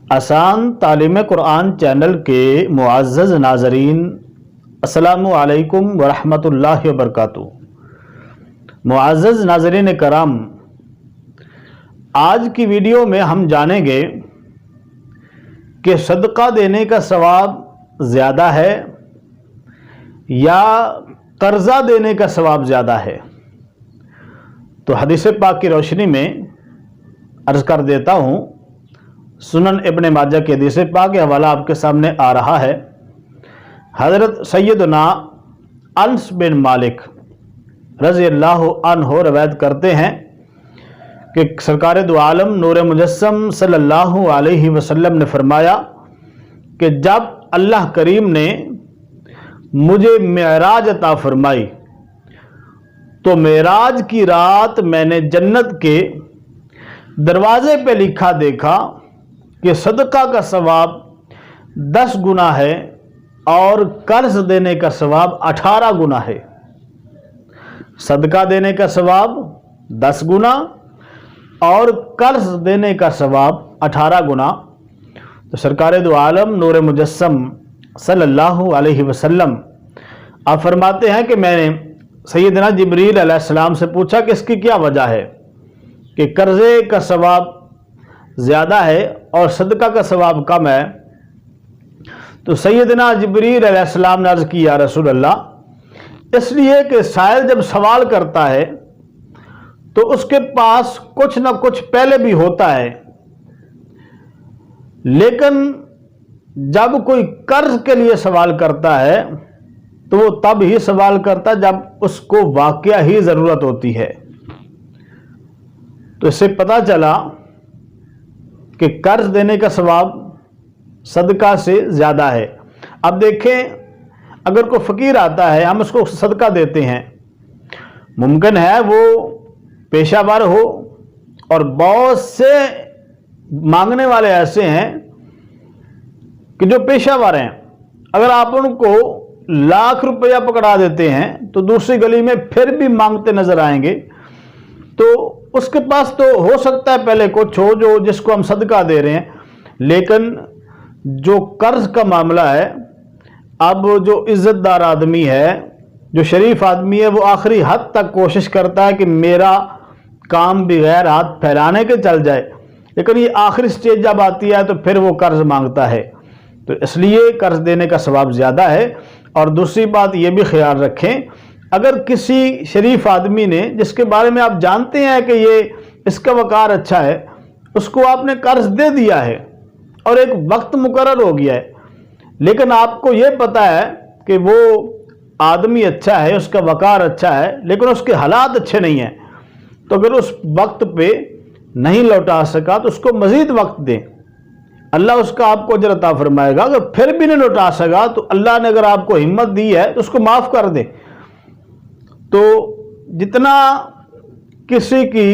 आसान तालीम कुरान चैनल के मुअज़्ज़ज़ नाज़रीन, अस्सलामु अलैकुम व रहमतुल्लाहि व बरकातुहू। मुअज़्ज़ज़ नाज़रीन कराम, आज की वीडियो में हम जानेंगे कि सदका देने का सवाब ज़्यादा है या कर्ज़ा देने का सवाब ज़्यादा है। तो हदीस पाक की रोशनी में अर्ज़ कर देता हूँ, सुनन इब्न माजा के हदीस पाक का हवाला आपके सामने आ रहा है। हज़रत सैयदना अनस बिन मालिक रज़ियल्लाहु अन्हु रवायत करते हैं कि सरकार दो आलम नूर मुजस्सम सल्लल्लाहु अलैहि वसल्लम ने फरमाया कि जब अल्लाह करीम ने मुझे मेराज अता फरमाई तो मेराज की रात मैंने जन्नत के दरवाजे पे लिखा देखा कि सदका का सवाब 10 गुना है और कर्ज देने का सवाब 18 गुना है। सदका देने का सवाब 10 गुना और कर्ज देने का सवाब 18 गुना। तो सरकार दो आलम नूर मुजस्सम सल्लल्लाहु अलैहि वसल्लम आप फरमाते हैं कि मैंने सैयदना जिब्रील अलैहिस्सलाम से पूछा कि इसकी क्या वजह है कि कर्ज़े का सवाब ज़्यादा है और सदका का सवाब कम है। तो सैयदना जिब्रील अलैहिस्सलाम ने अर्ज़ की, या रसूल अल्लाह, इसलिए कि साइल जब सवाल करता है तो उसके पास कुछ ना कुछ पहले भी होता है, लेकिन जब कोई कर्ज के लिए सवाल करता है तो वो तब ही सवाल करता है जब उसको वाकया ही ज़रूरत होती है। तो इससे पता चला कि कर्ज देने का सवाब सदका से ज़्यादा है। अब देखें, अगर कोई फ़कीर आता है, हम उसको सदका देते हैं, मुमकिन है वो पेशावर हो और बहुत से मांगने वाले ऐसे हैं कि जो पेशावर हैं। अगर आप उनको लाख रुपया पकड़ा देते हैं तो दूसरी गली में फिर भी मांगते नजर आएंगे। तो उसके पास तो हो सकता है पहले कुछ हो जो जिसको हम सदका दे रहे हैं, लेकिन जो कर्ज का मामला है, अब जो इज्जतदार आदमी है, जो शरीफ आदमी है, वो आखिरी हद तक कोशिश करता है कि मेरा काम बगैर हाथ फैलाने के चल जाए, लेकिन ये आखिरी स्टेज जब आती है तो फिर वो कर्ज मांगता है। तो इसलिए कर्ज देने का सवाब ज़्यादा है। और दूसरी बात ये भी ख्याल रखें, अगर किसी शरीफ आदमी ने, जिसके बारे में आप जानते हैं कि ये इसका वकार अच्छा है, उसको आपने कर्ज दे दिया है और एक वक्त मुकर्रर हो गया है, लेकिन आपको ये पता है कि वो आदमी अच्छा है, उसका वकार अच्छा है, लेकिन उसके हालात अच्छे नहीं हैं, तो अगर उस वक्त पे नहीं लौटा सका तो उसको मज़ीद वक्त दें, अल्लाह उसका आपको अजर अता फरमाएगा। अगर फिर भी नहीं लौटा सका तो अल्लाह ने अगर आपको हिम्मत दी है तो उसको माफ़ कर दे। तो जितना किसी की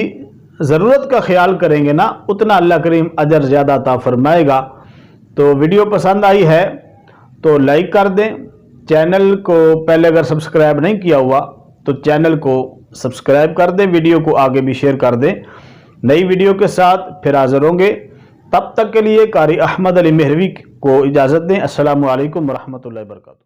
ज़रूरत का ख्याल करेंगे ना, उतना अल्लाह करीम अजर ज़्यादा अता फरमाएगा। तो वीडियो पसंद आई है तो लाइक कर दें। चैनल को पहले अगर सब्सक्राइब नहीं किया हुआ तो चैनल को सब्सक्राइब कर दें, वीडियो को आगे भी शेयर कर दें। नई वीडियो के साथ फिर हाज़िर होंगे, तब तक के लिए कारी अहमद अली मेहरवी को इजाज़त दें। अस्सलामु अलैकुम व रहमतुल्लाहि व बरकातुहू।